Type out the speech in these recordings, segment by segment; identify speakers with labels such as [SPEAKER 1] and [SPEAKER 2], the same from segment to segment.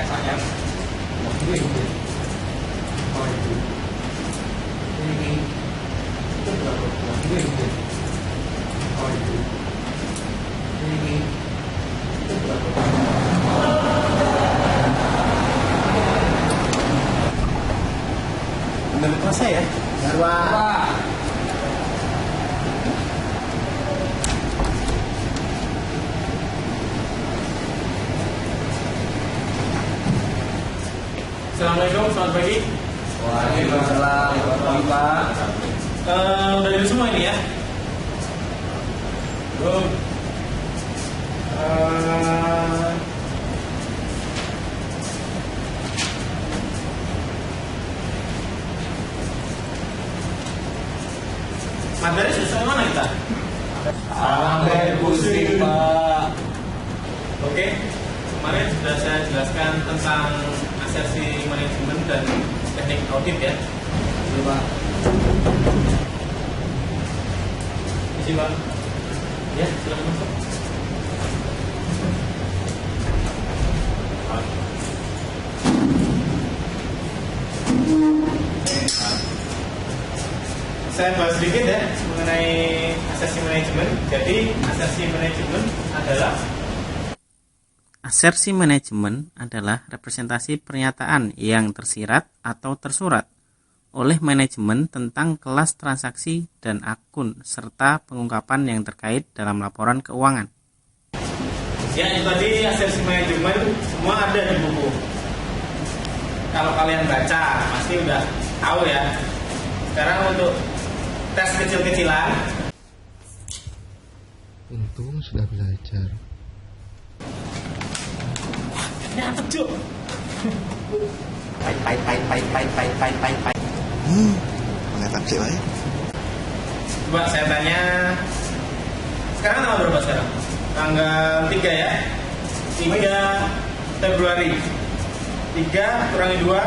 [SPEAKER 1] sayang. Oh itu. Ini itu berapa? Oh itu. Ini itu berapa? Bener puasa ya? Marwa. Assalamualaikum, selamat pagi.
[SPEAKER 2] Waalaikumsalam warahmatullahi wabarakatuh.
[SPEAKER 1] Udah jadi semua ini ya? Belum. Materi sesuai mana kita?
[SPEAKER 2] Sampai pusing, Pak.
[SPEAKER 1] Oke, kemarin sudah saya jelaskan tentang asersi manajemen dan teknik audit ya.
[SPEAKER 2] Iya, Pak.
[SPEAKER 1] Isi Bang. Ya, silakan masuk. Saya bahas sedikit ya mengenai asersi manajemen. Jadi asersi manajemen adalah representasi pernyataan yang tersirat atau tersurat oleh manajemen tentang kelas transaksi dan akun serta pengungkapan yang terkait dalam laporan keuangan. Ya, itu tadi asersi manajemen semua ada di buku. Kalau kalian baca pasti udah tahu ya. Sekarang untuk tes kecil-kecilan.
[SPEAKER 2] Untung sudah belajar.
[SPEAKER 1] Nyata cuk.
[SPEAKER 2] Pai.
[SPEAKER 3] Mengetak cek wae.
[SPEAKER 1] Coba saya tanya. Sekarang tanggal berapa sekarang? Tanggal 3 ya. 3 Februari. 3 kurangi 2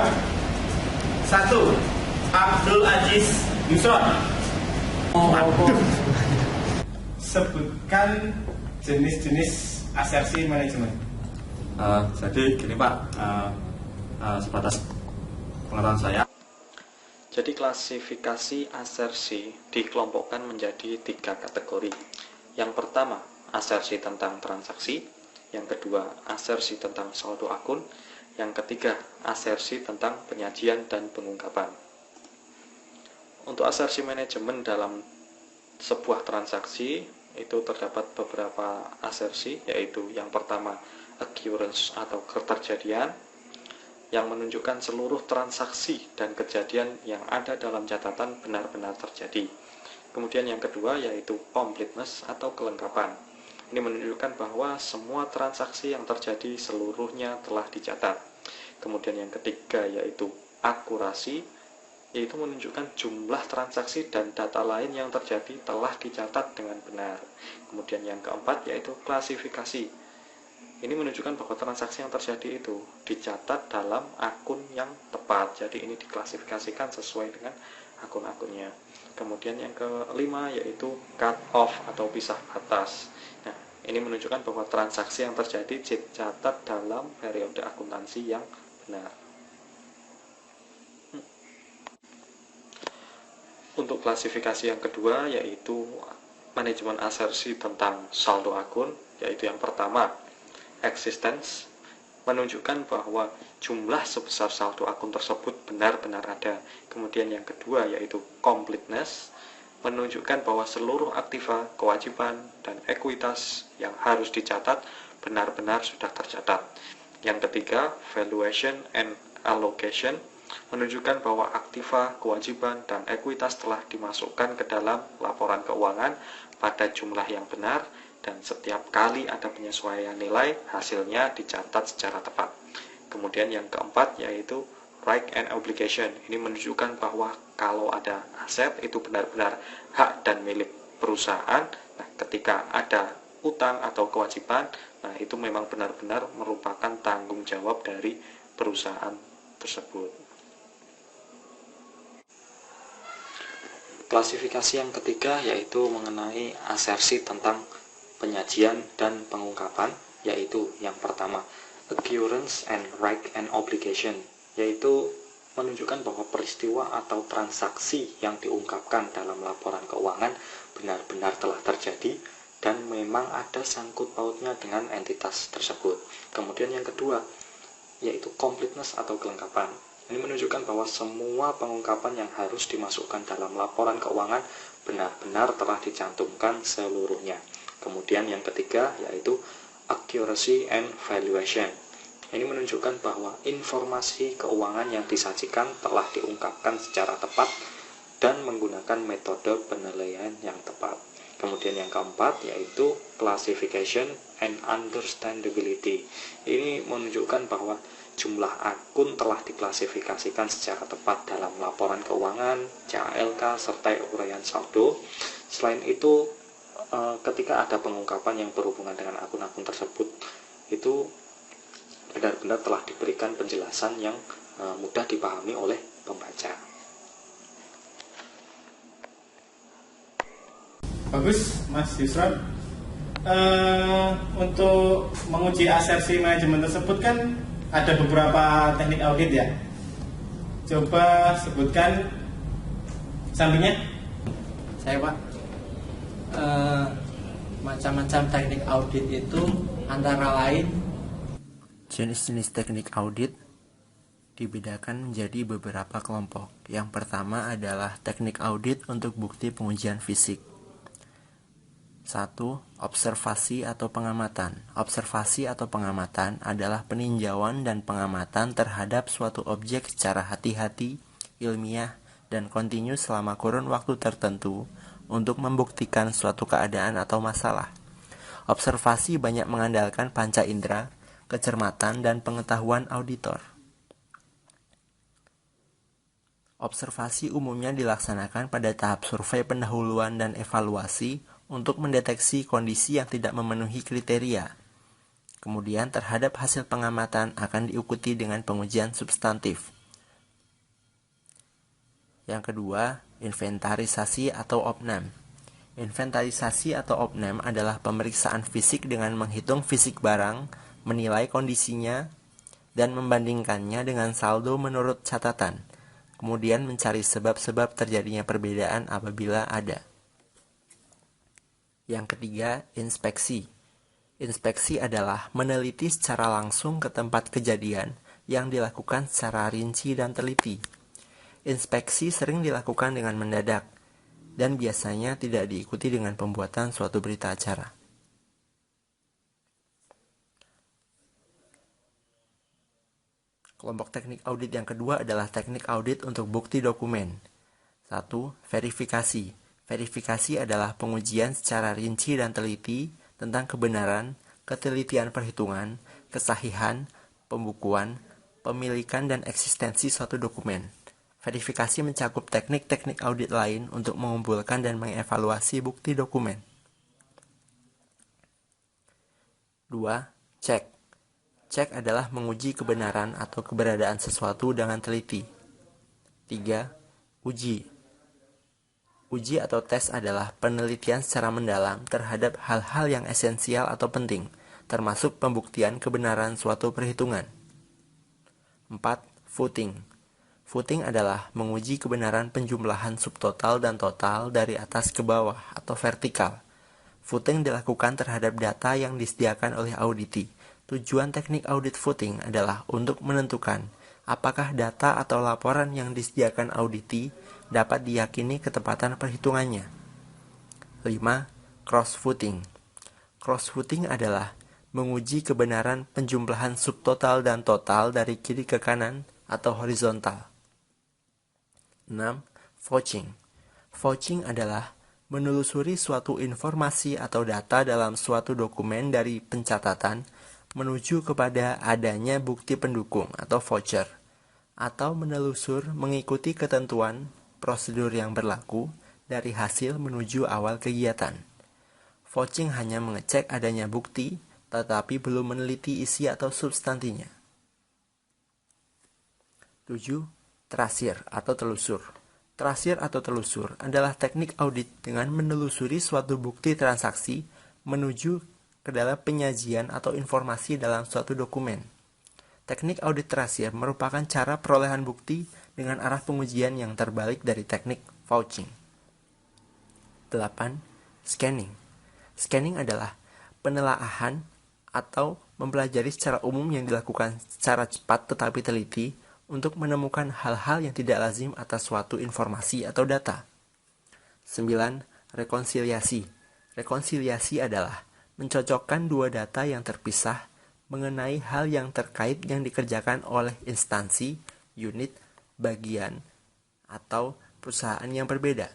[SPEAKER 1] 1. Abdul Aziz Yusron. Sebutkan jenis-jenis asersi manajemen.
[SPEAKER 4] Jadi gini Pak, sebatas pengetahuan saya.
[SPEAKER 5] Jadi klasifikasi asersi dikelompokkan menjadi 3 kategori. Yang pertama, asersi tentang transaksi. Yang kedua, asersi tentang saldo akun. Yang ketiga, asersi tentang penyajian dan pengungkapan. Untuk asersi manajemen dalam sebuah transaksi itu terdapat beberapa asersi, yaitu yang pertama occurrence atau keterjadian yang menunjukkan seluruh transaksi dan kejadian yang ada dalam catatan benar-benar terjadi. Kemudian yang kedua yaitu completeness atau kelengkapan. Ini menunjukkan bahwa semua transaksi yang terjadi seluruhnya telah dicatat. Kemudian yang ketiga yaitu akurasi, yaitu menunjukkan jumlah transaksi dan data lain yang terjadi telah dicatat dengan benar. Kemudian yang keempat yaitu klasifikasi. Ini menunjukkan bahwa transaksi yang terjadi itu dicatat dalam akun yang tepat. Jadi ini diklasifikasikan sesuai dengan akun-akunnya. Kemudian yang kelima yaitu cut off atau pisah batas. Nah, ini menunjukkan bahwa transaksi yang terjadi dicatat dalam periode akuntansi yang benar. Untuk klasifikasi yang kedua yaitu manajemen asersi tentang saldo akun, yaitu yang pertama existence, menunjukkan bahwa jumlah sebesar saldo akun tersebut benar-benar ada. Kemudian yang kedua yaitu completeness, menunjukkan bahwa seluruh aktiva, kewajiban, dan ekuitas yang harus dicatat benar-benar sudah tercatat. Yang ketiga valuation and allocation, menunjukkan bahwa aktiva, kewajiban, dan ekuitas telah dimasukkan ke dalam laporan keuangan pada jumlah yang benar dan setiap kali ada penyesuaian nilai, hasilnya dicatat secara tepat. Kemudian yang keempat yaitu right and obligation. Ini menunjukkan bahwa kalau ada aset itu benar-benar hak dan milik perusahaan. Nah, ketika ada utang atau kewajiban, nah itu memang benar-benar merupakan tanggung jawab dari perusahaan tersebut. Klasifikasi yang ketiga yaitu mengenai asersi tentang penyajian dan pengungkapan, yaitu yang pertama occurrence and right and obligation, yaitu menunjukkan bahwa peristiwa atau transaksi yang diungkapkan dalam laporan keuangan benar-benar telah terjadi dan memang ada sangkut pautnya dengan entitas tersebut. Kemudian yang kedua, yaitu completeness atau kelengkapan. Ini menunjukkan bahwa semua pengungkapan yang harus dimasukkan dalam laporan keuangan benar-benar telah dicantumkan seluruhnya. Kemudian yang ketiga, yaitu accuracy and valuation. Ini menunjukkan bahwa informasi keuangan yang disajikan telah diungkapkan secara tepat dan menggunakan metode penilaian yang tepat. Kemudian yang keempat yaitu classification and understandability. Ini menunjukkan bahwa jumlah akun telah diklasifikasikan secara tepat dalam laporan keuangan, CALK, serta uraian saldo. Selain itu, ketika ada pengungkapan yang berhubungan dengan akun-akun tersebut, itu benar-benar telah diberikan penjelasan yang mudah dipahami oleh pembaca.
[SPEAKER 1] Bagus, Mas Yusron. Untuk menguji asersi manajemen tersebut kan ada beberapa teknik audit ya. Coba sebutkan sampingnya.
[SPEAKER 2] Saya Pak, macam-macam teknik audit itu antara lain
[SPEAKER 6] jenis-jenis teknik audit dibedakan menjadi beberapa kelompok. Yang pertama adalah teknik audit untuk bukti pengujian fisik. 1. Observasi atau pengamatan. Observasi atau pengamatan adalah peninjauan dan pengamatan terhadap suatu objek secara hati-hati, ilmiah, dan kontinu selama kurun waktu tertentu untuk membuktikan suatu keadaan atau masalah. Observasi banyak mengandalkan panca indera, kecermatan, dan pengetahuan auditor. Observasi umumnya dilaksanakan pada tahap survei pendahuluan dan evaluasi untuk mendeteksi kondisi yang tidak memenuhi kriteria. Kemudian terhadap hasil pengamatan akan diikuti dengan pengujian substantif. Yang kedua, inventarisasi atau opnam. Inventarisasi atau opnam adalah pemeriksaan fisik dengan menghitung fisik barang, menilai kondisinya, dan membandingkannya dengan saldo menurut catatan. Kemudian mencari sebab-sebab terjadinya perbedaan apabila ada. Yang ketiga, inspeksi. Inspeksi adalah meneliti secara langsung ke tempat kejadian yang dilakukan secara rinci dan teliti. Inspeksi sering dilakukan dengan mendadak dan biasanya tidak diikuti dengan pembuatan suatu berita acara. Kelompok teknik audit yang kedua adalah teknik audit untuk bukti dokumen. 1. Verifikasi. Verifikasi adalah pengujian secara rinci dan teliti tentang kebenaran, ketelitian perhitungan, kesahihan, pembukuan, pemilikan, dan eksistensi suatu dokumen. Verifikasi mencakup teknik-teknik audit lain untuk mengumpulkan dan mengevaluasi bukti dokumen. 2. Cek. Cek adalah menguji kebenaran atau keberadaan sesuatu dengan teliti. 3. Uji. Uji atau tes adalah penelitian secara mendalam terhadap hal-hal yang esensial atau penting, termasuk pembuktian kebenaran suatu perhitungan. 4. Voting. Voting adalah menguji kebenaran penjumlahan subtotal dan total dari atas ke bawah atau vertikal. Voting dilakukan terhadap data yang disediakan oleh auditi. Tujuan teknik audit voting adalah untuk menentukan apakah data atau laporan yang disediakan auditi dapat diyakini ketepatan perhitungannya. 5. Cross-voting. Cross-voting adalah menguji kebenaran penjumlahan subtotal dan total dari kiri ke kanan atau horizontal. 6. Vouching. Vouching adalah menelusuri suatu informasi atau data dalam suatu dokumen dari pencatatan menuju kepada adanya bukti pendukung atau voucher, atau menelusur mengikuti ketentuan prosedur yang berlaku dari hasil menuju awal kegiatan. Vouching hanya mengecek adanya bukti, tetapi belum meneliti isi atau substansinya. 7. Trasir atau telusur. Trasir atau telusur adalah teknik audit dengan menelusuri suatu bukti transaksi menuju ke dalam penyajian atau informasi dalam suatu dokumen. Teknik audit terakhir merupakan cara perolehan bukti dengan arah pengujian yang terbalik dari teknik vouching. 8. Scanning. Scanning adalah penelaahan atau mempelajari secara umum yang dilakukan secara cepat tetapi teliti untuk menemukan hal-hal yang tidak lazim atas suatu informasi atau data. 9. Rekonsiliasi. Rekonsiliasi adalah mencocokkan dua data yang terpisah mengenai hal yang terkait yang dikerjakan oleh instansi, unit, bagian, atau perusahaan yang berbeda.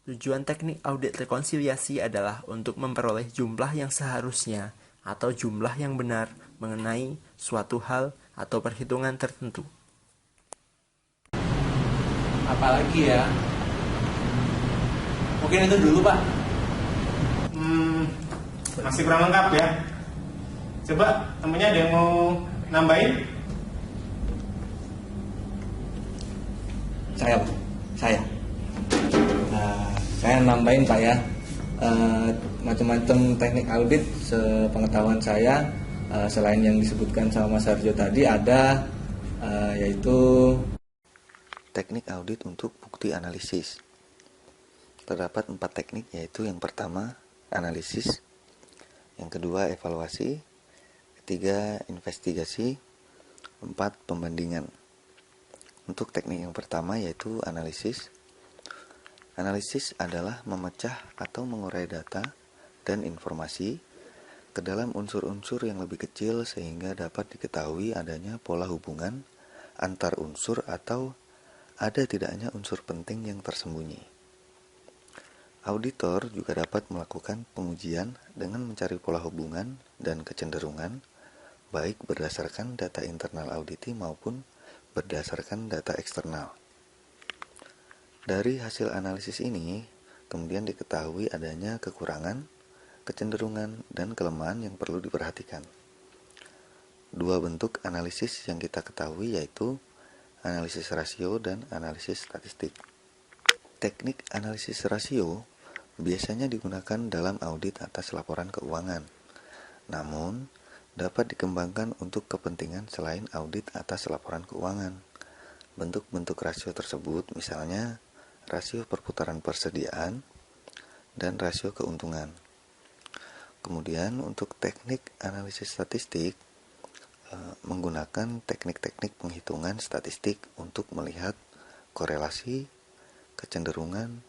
[SPEAKER 6] Tujuan teknik audit rekonsiliasi adalah untuk memperoleh jumlah yang seharusnya atau jumlah yang benar mengenai suatu hal atau perhitungan tertentu.
[SPEAKER 2] Apalagi ya? Mungkin itu dulu, Pak.
[SPEAKER 7] Masih kurang lengkap ya. Coba temennya ada yang mau nambahin?
[SPEAKER 8] Saya nambahin Pak ya, macam-macam teknik audit sepengetahuan saya, selain yang disebutkan sama Mas Harjo tadi ada yaitu
[SPEAKER 3] Teknik audit untuk bukti analisis. Terdapat 4 teknik, yaitu yang pertama analisis, yang kedua evaluasi, ketiga investigasi, 4 pembandingan. Untuk teknik yang pertama yaitu analisis. Analisis adalah memecah atau mengurai data dan informasi ke dalam unsur-unsur yang lebih kecil sehingga dapat diketahui adanya pola hubungan antar unsur atau ada tidaknya unsur penting yang tersembunyi. Auditor juga dapat melakukan pengujian dengan mencari pola hubungan dan kecenderungan baik berdasarkan data internal auditi maupun berdasarkan data eksternal. Dari hasil analisis ini, kemudian diketahui adanya kekurangan, kecenderungan, dan kelemahan yang perlu diperhatikan. Dua bentuk analisis yang kita ketahui yaitu analisis rasio dan analisis statistik. Teknik analisis rasio biasanya digunakan dalam audit atas laporan keuangan, namun dapat dikembangkan untuk kepentingan selain audit atas laporan keuangan. Bentuk-bentuk rasio tersebut misalnya rasio perputaran persediaan dan rasio keuntungan. Kemudian untuk teknik analisis statistik menggunakan teknik-teknik penghitungan statistik untuk melihat korelasi, kecenderungan,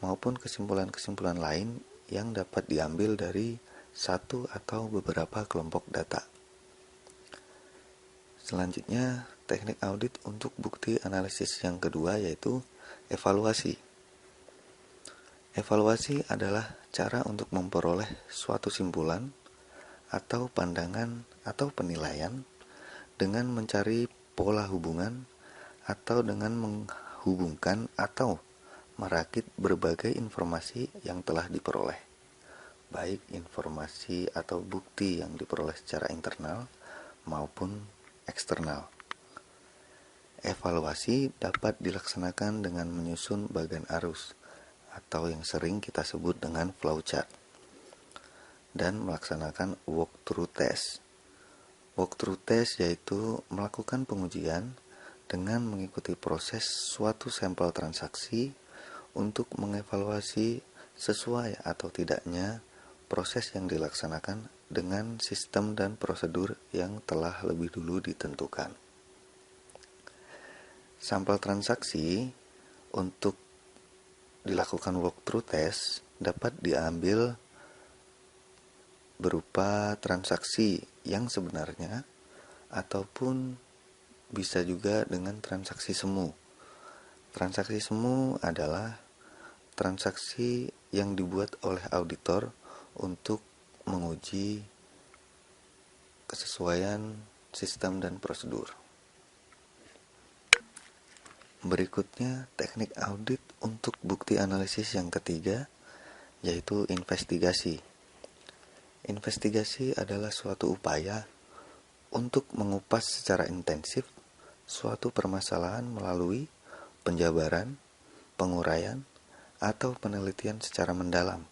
[SPEAKER 3] maupun kesimpulan-kesimpulan lain yang dapat diambil dari satu atau beberapa kelompok data. Selanjutnya, teknik audit untuk bukti analisis yang kedua yaitu evaluasi. Evaluasi adalah cara untuk memperoleh suatu simpulan atau pandangan atau penilaian dengan mencari pola hubungan atau dengan menghubungkan atau merakit berbagai informasi yang telah diperoleh, baik informasi atau bukti yang diperoleh secara internal maupun eksternal. Evaluasi dapat dilaksanakan dengan menyusun bagan arus atau yang sering kita sebut dengan flowchart dan melaksanakan walkthrough test. Walkthrough test yaitu melakukan pengujian dengan mengikuti proses suatu sampel transaksi untuk mengevaluasi sesuai atau tidaknya proses yang dilaksanakan dengan sistem dan prosedur yang telah lebih dulu ditentukan. Sampel transaksi untuk dilakukan walkthrough test dapat diambil berupa transaksi yang sebenarnya ataupun bisa juga dengan transaksi semu. Transaksi semu adalah transaksi yang dibuat oleh auditor untuk menguji kesesuaian sistem dan prosedur. Berikutnya, teknik audit untuk bukti analisis yang ketiga, yaitu investigasi. Investigasi adalah suatu upaya untuk mengupas secara intensif suatu permasalahan melalui penjabaran, penguraian, atau penelitian secara mendalam.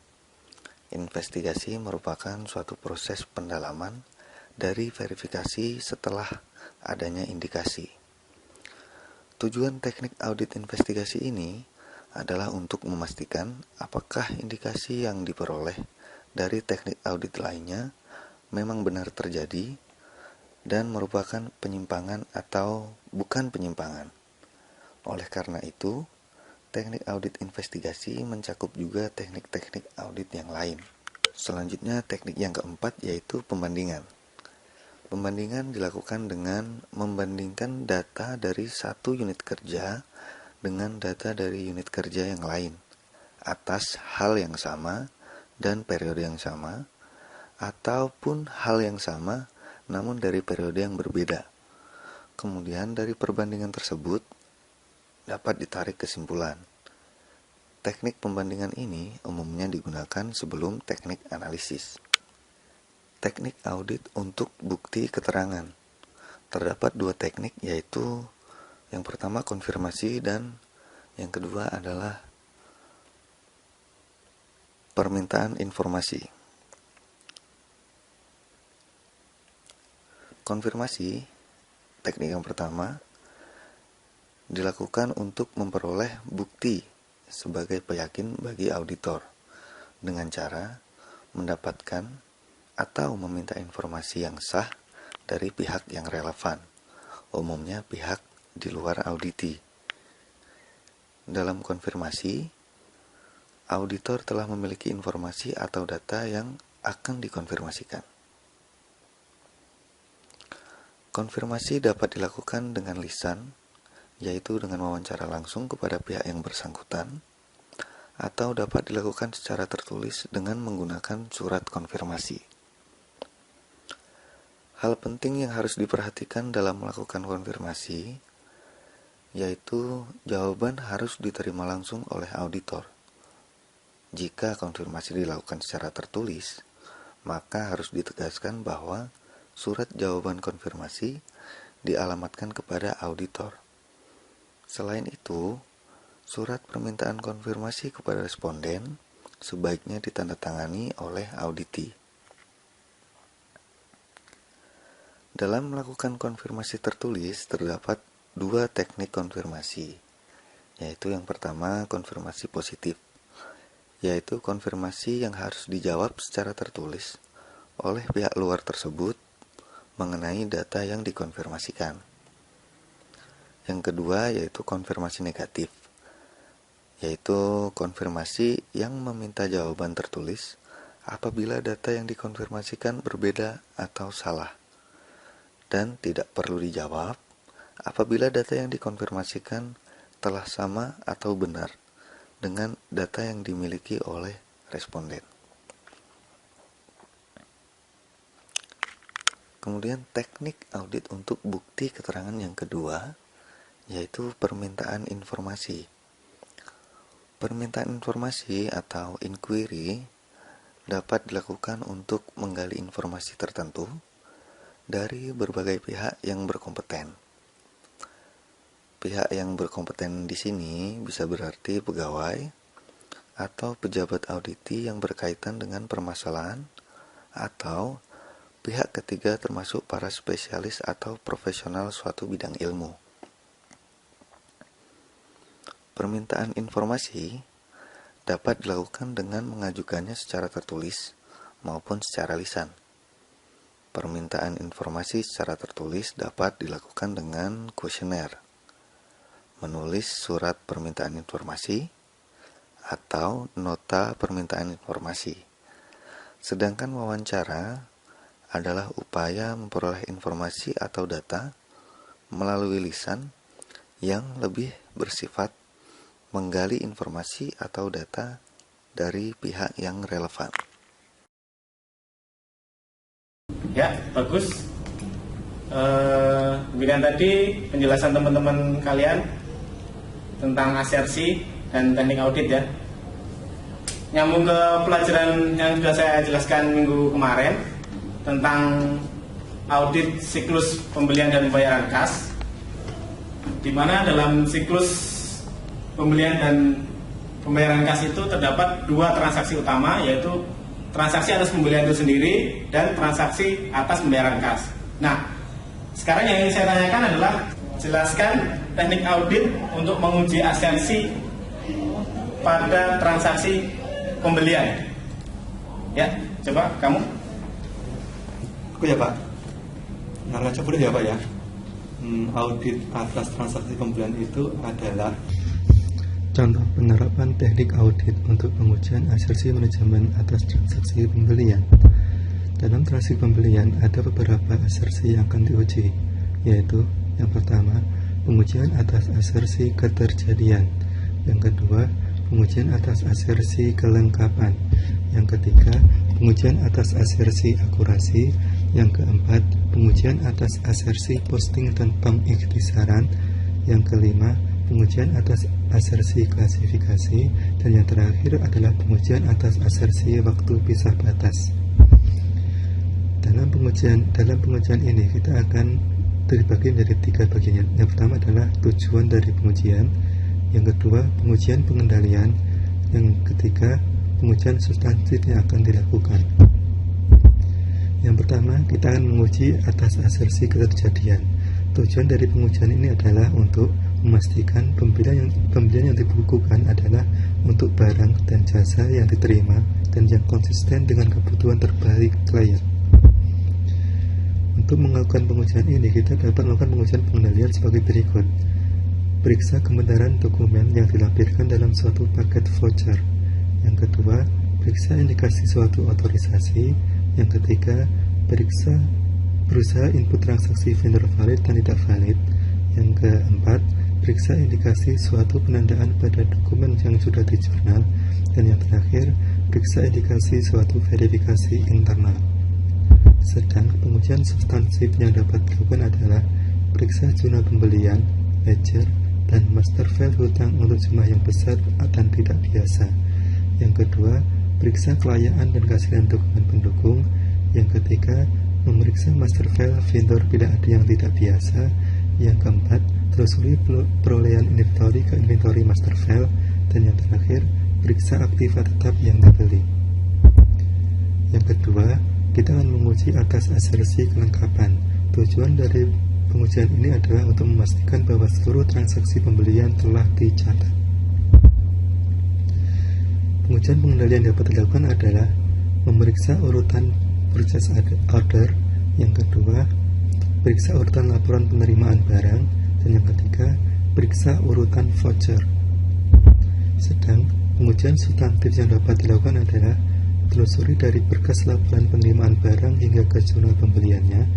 [SPEAKER 3] Investigasi merupakan suatu proses pendalaman dari verifikasi setelah adanya indikasi. Tujuan teknik audit investigasi ini adalah untuk memastikan apakah indikasi yang diperoleh dari teknik audit lainnya memang benar terjadi dan merupakan penyimpangan atau bukan penyimpangan. Oleh karena itu, teknik audit investigasi mencakup juga teknik-teknik audit yang lain. Selanjutnya, teknik yang keempat yaitu pembandingan. Pembandingan dilakukan dengan membandingkan data dari satu unit kerja dengan data dari unit kerja yang lain atas hal yang sama dan periode yang sama, ataupun hal yang sama namun dari periode yang berbeda. Kemudian dari perbandingan tersebut dapat ditarik kesimpulan. Teknik pembandingan ini umumnya digunakan sebelum teknik analisis. Teknik audit untuk bukti keterangan. Terdapat dua teknik, yaitu yang pertama konfirmasi dan yang kedua adalah permintaan informasi. Konfirmasi, teknik yang pertama, dilakukan untuk memperoleh bukti sebagai peyakin bagi auditor dengan cara mendapatkan atau meminta informasi yang sah dari pihak yang relevan, umumnya pihak di luar auditi. Dalam konfirmasi, auditor telah memiliki informasi atau data yang akan dikonfirmasikan. Konfirmasi dapat dilakukan dengan lisan, yaitu dengan wawancara langsung kepada pihak yang bersangkutan, atau dapat dilakukan secara tertulis dengan menggunakan surat konfirmasi. Hal penting yang harus diperhatikan dalam melakukan konfirmasi, yaitu jawaban harus diterima langsung oleh auditor. Jika konfirmasi dilakukan secara tertulis, maka harus ditegaskan bahwa surat jawaban konfirmasi dialamatkan kepada auditor. Selain itu, surat permintaan konfirmasi kepada responden sebaiknya ditandatangani oleh auditi. Dalam melakukan konfirmasi tertulis, terdapat dua teknik konfirmasi, yaitu yang pertama konfirmasi positif, yaitu konfirmasi yang harus dijawab secara tertulis oleh pihak luar tersebut mengenai data yang dikonfirmasikan. Yang kedua yaitu konfirmasi negatif, yaitu konfirmasi yang meminta jawaban tertulis apabila data yang dikonfirmasikan berbeda atau salah, dan tidak perlu dijawab apabila data yang dikonfirmasikan telah sama atau benar dengan data yang dimiliki oleh responden. Kemudian teknik audit untuk bukti keterangan yang kedua, yaitu permintaan informasi. Permintaan informasi atau inquiry dapat dilakukan untuk menggali informasi tertentu dari berbagai pihak yang berkompeten. Pihak yang berkompeten di sini bisa berarti pegawai atau pejabat auditi yang berkaitan dengan permasalahan, atau pihak ketiga termasuk para spesialis atau profesional suatu bidang ilmu. Permintaan informasi dapat dilakukan dengan mengajukannya secara tertulis maupun secara lisan. Permintaan informasi secara tertulis dapat dilakukan dengan kuesioner, menulis surat permintaan informasi, atau nota permintaan informasi. Sedangkan wawancara adalah upaya memperoleh informasi atau data melalui lisan yang lebih bersifat menggali informasi atau data dari pihak yang relevan.
[SPEAKER 7] Ya, bagus. Demikian tadi penjelasan teman-teman kalian tentang asersi dan teknik audit ya. Nyambung ke pelajaran yang sudah saya jelaskan minggu kemarin tentang audit siklus pembelian dan pembayaran kas, di mana dalam siklus pembelian dan pembayaran kas itu terdapat dua transaksi utama, yaitu transaksi atas pembelian itu sendiri dan transaksi atas pembayaran kas. Nah, Sekarang yang ingin saya tanyakan adalah jelaskan teknik audit untuk menguji asersi pada transaksi pembelian. Ya, coba kamu.
[SPEAKER 9] Aku ya Pak. Naraca boleh ya Pak ya. Audit atas transaksi pembelian itu adalah contoh penerapan teknik audit untuk pengujian asersi manajemen atas transaksi pembelian. Dalam transaksi pembelian ada beberapa asersi yang akan diuji, yaitu yang pertama, pengujian atas asersi keterjadian. Yang kedua, pengujian atas asersi kelengkapan. Yang ketiga, pengujian atas asersi akurasi. Yang keempat, pengujian atas asersi posting dan pengikhtisaran. Yang kelima, pengujian atas asersi klasifikasi. Dan yang terakhir adalah pengujian atas asersi waktu pisah batas. Dalam pengujian ini kita akan terbagi menjadi 3 bagian. Yang pertama adalah tujuan dari pengujian, yang kedua pengujian pengendalian, yang ketiga pengujian substantif yang akan dilakukan. Yang pertama, kita akan menguji atas asersi keterjadian. Tujuan dari pengujian ini adalah untuk memastikan pembelian yang dibukukan adalah untuk barang dan jasa yang diterima dan yang konsisten dengan kebutuhan terbaik klien. Untuk melakukan pengujian ini, kita dapat melakukan pengujian pengendalian sebagai berikut. Periksa kebenaran dokumen yang dilampirkan dalam suatu paket voucher. Yang kedua, periksa indikasi suatu otorisasi. Yang ketiga, berusaha input transaksi vendor valid dan tidak valid. Yang keempat, periksa indikasi suatu penandaan pada dokumen yang sudah dijurnal. Dan yang terakhir, periksa indikasi suatu verifikasi internal. Sedang pengujian substansif yang dapat dilakukan adalah periksa jurnal pembelian, ledger, dan master file hutang untuk jumlah yang besar dan tidak biasa. Yang kedua, periksa kelayaan dan keaslian dokumen pendukung. Yang ketiga, memeriksa master file vendor bila ada yang tidak biasa. Yang keempat, telusuri perolehan inventory ke inventory master file. Dan yang terakhir, periksa aktiva tetap yang dibeli. Yang kedua, kita akan menguji atas asersi kelengkapan. Tujuan dari pengujian ini adalah untuk memastikan bahwa seluruh transaksi pembelian telah dicatat. Pengujian pengendalian yang dapat dilakukan adalah memeriksa urutan purchase order. Yang kedua, periksa urutan laporan penerimaan barang. Dan yang ketiga, periksa urutan voucher. Sedang pengujian substantif yang dapat dilakukan adalah telusuri dari berkas laporan penerimaan barang hingga ke jurnal pembeliannya.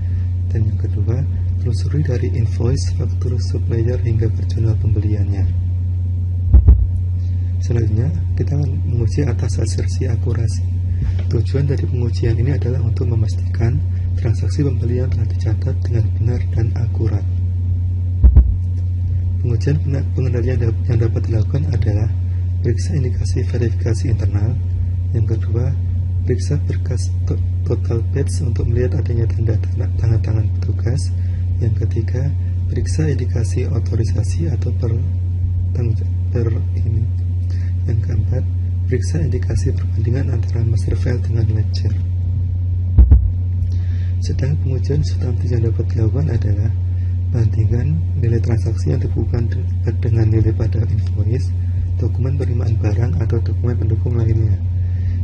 [SPEAKER 9] Dan yang kedua, telusuri dari invoice, faktur supplier hingga ke jurnal pembeliannya. Selanjutnya, kita akan menguji atas asersi akurasi. Tujuan dari pengujian ini adalah untuk memastikan transaksi pembelian telah dicatat dengan benar dan akurat. Pengujian pengendalian yang dapat dilakukan adalah periksa indikasi verifikasi internal. Yang kedua, periksa berkas total batch untuk melihat adanya tanda tangan petugas. Yang ketiga, periksa indikasi otorisasi atau ini. Yang keempat, periksa indikasi perbandingan antara master file dengan ledger. Sedang pengujian substantif yang dapat dilakukan adalah bandingan nilai transaksi yang dibukukan dengan nilai pada invoice, dokumen penerimaan barang atau dokumen pendukung lainnya.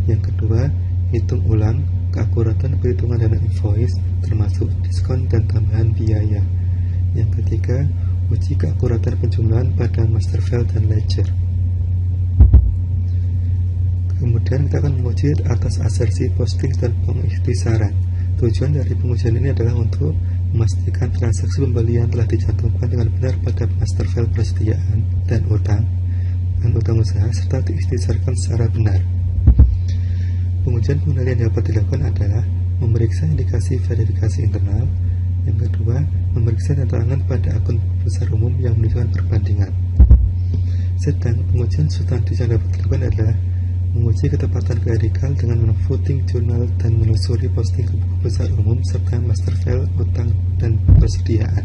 [SPEAKER 9] Yang kedua, hitung ulang keakuratan perhitungan dana invoice termasuk diskon dan tambahan biaya. Yang ketiga, uji keakuratan penjumlahan pada master file dan ledger. Kemudian kita akan menguji atas asersi posting dan pengikhtisaran. Tujuan dari pengujian ini adalah untuk memastikan transaksi pembelian telah dicantumkan dengan benar pada master file persediaan dan utang usaha serta diikhtisarkan secara benar. Pengujian pengendalian yang dapat dilakukan adalah memeriksa indikasi verifikasi internal. Yang kedua, memeriksa keterangan pada akun besar umum yang menunjukkan perbandingan. Sedang pengujian substantif yang dapat dilakukan adalah menguji ketepatan klerikal dengan men-voting jurnal dan menelusuri posting ke buku besar umum serta master file utang dan persediaan.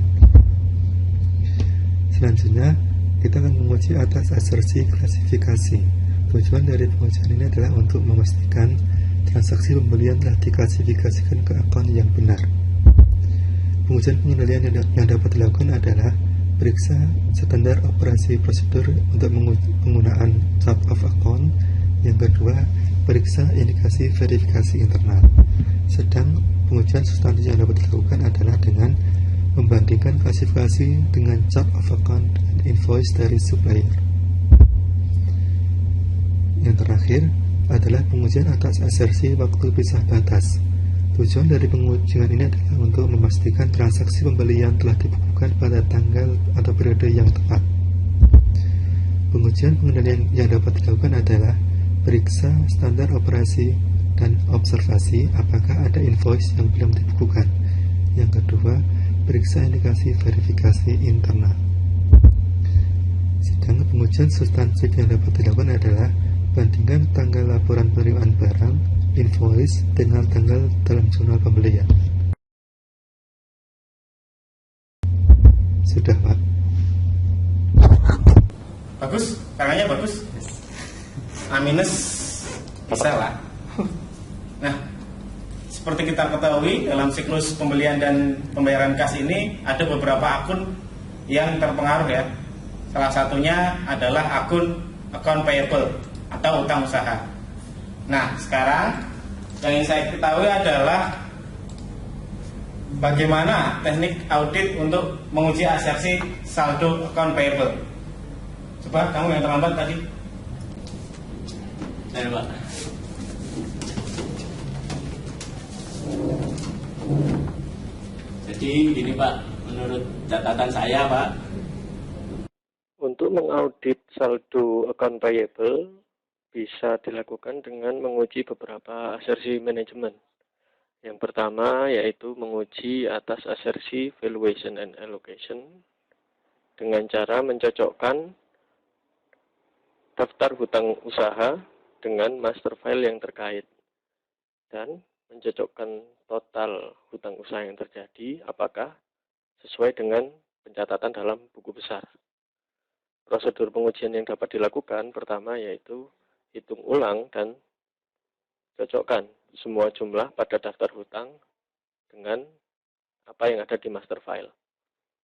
[SPEAKER 9] Selanjutnya, kita akan menguji atas asersi klasifikasi. Tujuan dari pengujian ini adalah untuk memastikan transaksi pembelian telah diklasifikasikan ke akun yang benar. Pengujian pengendalian yang dapat dilakukan adalah periksa standar operasi prosedur untuk penggunaan chart of account. Yang kedua, periksa indikasi verifikasi internal. Sedang pengujian substantif yang dapat dilakukan adalah dengan membandingkan klasifikasi dengan chart of account dan invoice dari supplier. Yang terakhir adalah pengujian atas asersi waktu pisah batas. Tujuan dari pengujian ini adalah untuk memastikan transaksi pembelian telah dibukukan pada tanggal atau periode yang tepat. Pengujian pengendalian yang dapat dilakukan adalah periksa standar operasi dan observasi apakah ada invoice yang belum dibukukan. Yang kedua, periksa indikasi verifikasi internal. Sedangkan pengujian substansif yang dapat dilakukan adalah bandingkan tanggal laporan penerimaan barang invoice dengan tanggal dalam jurnal pembelian. Sudah, Pak.
[SPEAKER 7] Bagus, caranya bagus. A minus bisa lah. Nah, seperti kita ketahui dalam siklus pembelian dan pembayaran kas ini ada beberapa akun yang terpengaruh ya. Salah satunya adalah akun account payable atau utang usaha. Nah, sekarang yang ingin saya ketahui adalah bagaimana teknik audit untuk menguji asersi saldo account payable. Coba kamu yang terlambat tadi.
[SPEAKER 1] Saya, Pak. Jadi begini, Pak, menurut catatan saya, Pak,
[SPEAKER 10] untuk mengaudit saldo account payable bisa dilakukan dengan menguji beberapa asersi manajemen. Yang pertama yaitu menguji atas asersi valuation and allocation dengan cara mencocokkan daftar hutang usaha dengan master file yang terkait dan mencocokkan total hutang usaha yang terjadi apakah sesuai dengan pencatatan dalam buku besar. Prosedur pengujian yang dapat dilakukan pertama yaitu hitung ulang dan cocokkan semua jumlah pada daftar hutang dengan apa yang ada di master file.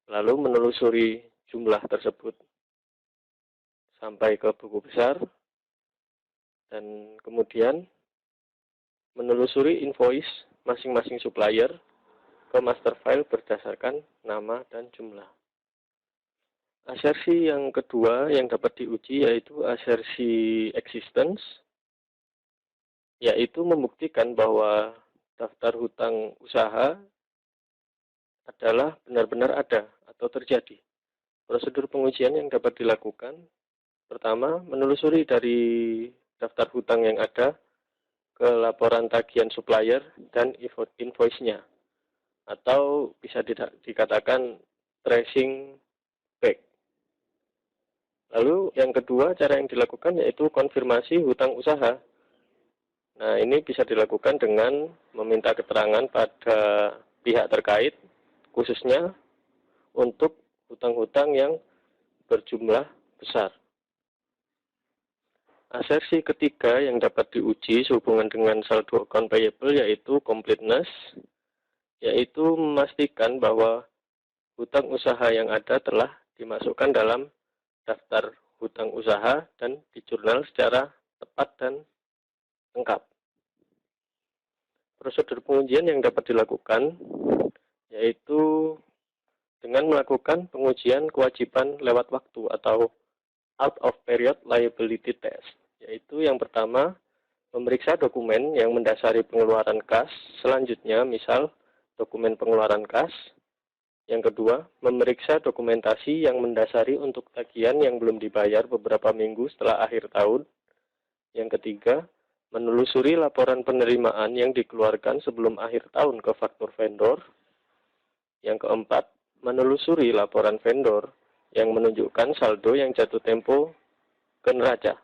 [SPEAKER 10] Lalu menelusuri jumlah tersebut sampai ke buku besar dan kemudian menelusuri invoice masing-masing supplier ke master file berdasarkan nama dan jumlah. Asersi yang kedua yang dapat diuji yaitu asersi existence, yaitu membuktikan bahwa daftar hutang usaha adalah benar-benar ada atau terjadi. Prosedur pengujian yang dapat dilakukan, pertama, menelusuri dari daftar hutang yang ada ke laporan tagihan supplier dan invoice-nya, atau bisa dikatakan tracing back. Lalu yang kedua cara yang dilakukan yaitu konfirmasi hutang usaha. Nah, ini bisa dilakukan dengan meminta keterangan pada pihak terkait, khususnya untuk hutang-hutang yang berjumlah besar. Asersi ketiga yang dapat diuji sehubungan dengan saldo account payable yaitu completeness, yaitu memastikan bahwa hutang usaha yang ada telah dimasukkan dalam daftar hutang usaha dan di jurnal secara tepat dan lengkap. Prosedur pengujian yang dapat dilakukan yaitu dengan melakukan pengujian kewajiban lewat waktu atau out of period liability test, yaitu yang pertama memeriksa dokumen yang mendasari pengeluaran kas, selanjutnya misal dokumen pengeluaran kas. Yang kedua, memeriksa dokumentasi yang mendasari untuk tagihan yang belum dibayar beberapa minggu setelah akhir tahun. Yang ketiga, menelusuri laporan penerimaan yang dikeluarkan sebelum akhir tahun ke faktur vendor. Yang keempat, menelusuri laporan vendor yang menunjukkan saldo yang jatuh tempo ke neraca.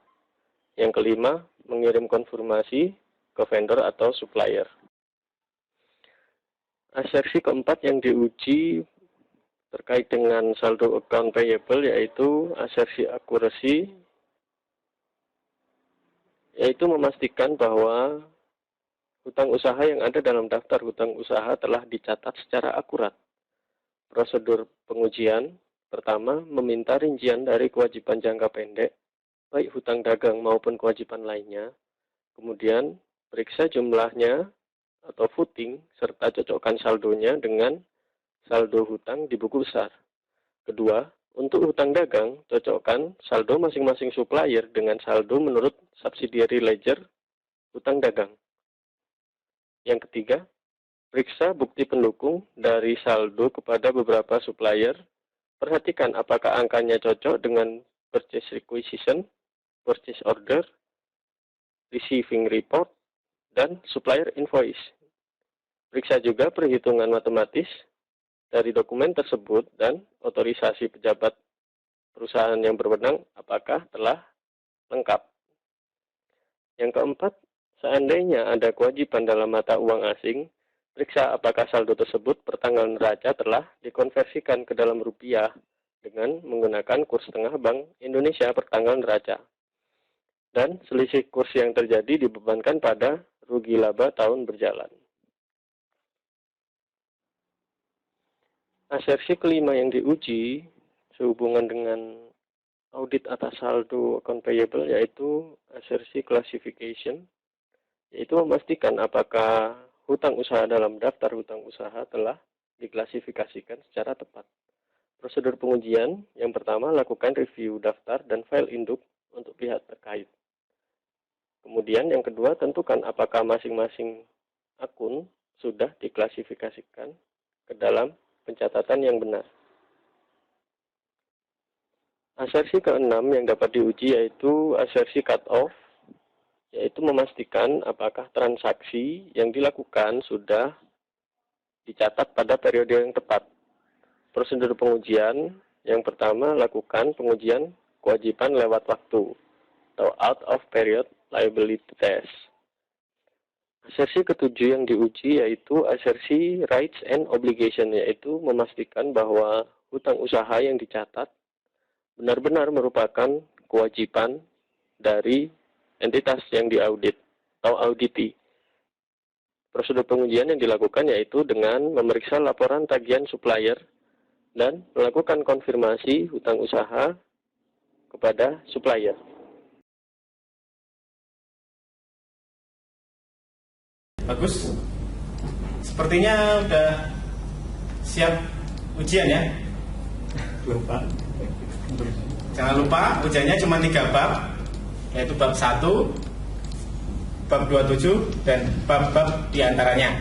[SPEAKER 10] Yang kelima, mengirim konfirmasi ke vendor atau supplier. Asersi keempat yang diuji terkait dengan saldo account payable yaitu asersi accuracy, yaitu memastikan bahwa hutang usaha yang ada dalam daftar hutang usaha telah dicatat secara akurat Prosedur pengujian, pertama, meminta rincian dari kewajiban jangka pendek, baik hutang dagang maupun kewajiban lainnya. Kemudian, periksa jumlahnya atau footing, serta cocokkan saldonya dengan saldo hutang di buku besar. Kedua, untuk hutang dagang, cocokkan saldo masing-masing supplier dengan saldo menurut subsidiary ledger hutang dagang. Yang ketiga, periksa bukti pendukung dari saldo kepada beberapa supplier. Perhatikan apakah angkanya cocok dengan purchase requisition, purchase order, receiving report, dan supplier invoice. Periksa juga perhitungan matematis dari dokumen tersebut dan otorisasi pejabat perusahaan yang berwenang apakah telah lengkap. Yang keempat, seandainya ada kewajiban dalam mata uang asing, periksa apakah saldo tersebut pertanggal neraca telah dikonversikan ke dalam rupiah dengan menggunakan kurs tengah Bank Indonesia pertanggal neraca. Dan selisih kurs yang terjadi dibebankan pada rugi laba tahun berjalan. Asersi kelima yang diuji sehubungan dengan audit atas saldo account payable yaitu asersi classification, yaitu memastikan apakah hutang usaha dalam daftar hutang usaha telah diklasifikasikan secara tepat. Prosedur pengujian, yang pertama lakukan review daftar dan file induk untuk pihak terkait. Kemudian yang kedua tentukan apakah masing-masing akun sudah diklasifikasikan ke dalam pencatatan yang benar. Asersi keenam yang dapat diuji yaitu asersi cut-off, yaitu memastikan apakah transaksi yang dilakukan sudah dicatat pada periode yang tepat. Prosedur pengujian, yang pertama lakukan pengujian kewajiban lewat waktu atau out of period liability test. Asersi ketujuh yang diuji yaitu asersi rights and obligation, yaitu memastikan bahwa hutang usaha yang dicatat benar-benar merupakan kewajiban dari entitas yang diaudit atau auditi. Prosedur pengujian yang dilakukan yaitu dengan memeriksa laporan tagihan supplier dan melakukan konfirmasi hutang usaha kepada supplier.
[SPEAKER 7] Bagus. Sepertinya udah siap ujian ya.
[SPEAKER 4] Lupa.
[SPEAKER 7] Jangan lupa ujiannya cuma 3 bab, yaitu bab 1, bab 27, dan bab-bab diantaranya.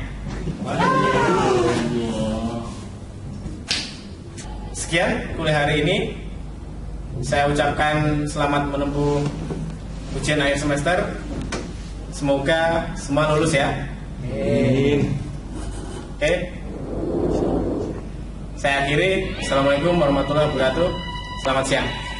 [SPEAKER 7] Sekian kuliah hari ini. Saya ucapkan selamat menempuh ujian akhir semester. Semoga semua lulus ya. Amin. Oke. Saya akhiri. Assalamualaikum warahmatullahi wabarakatuh. Selamat siang.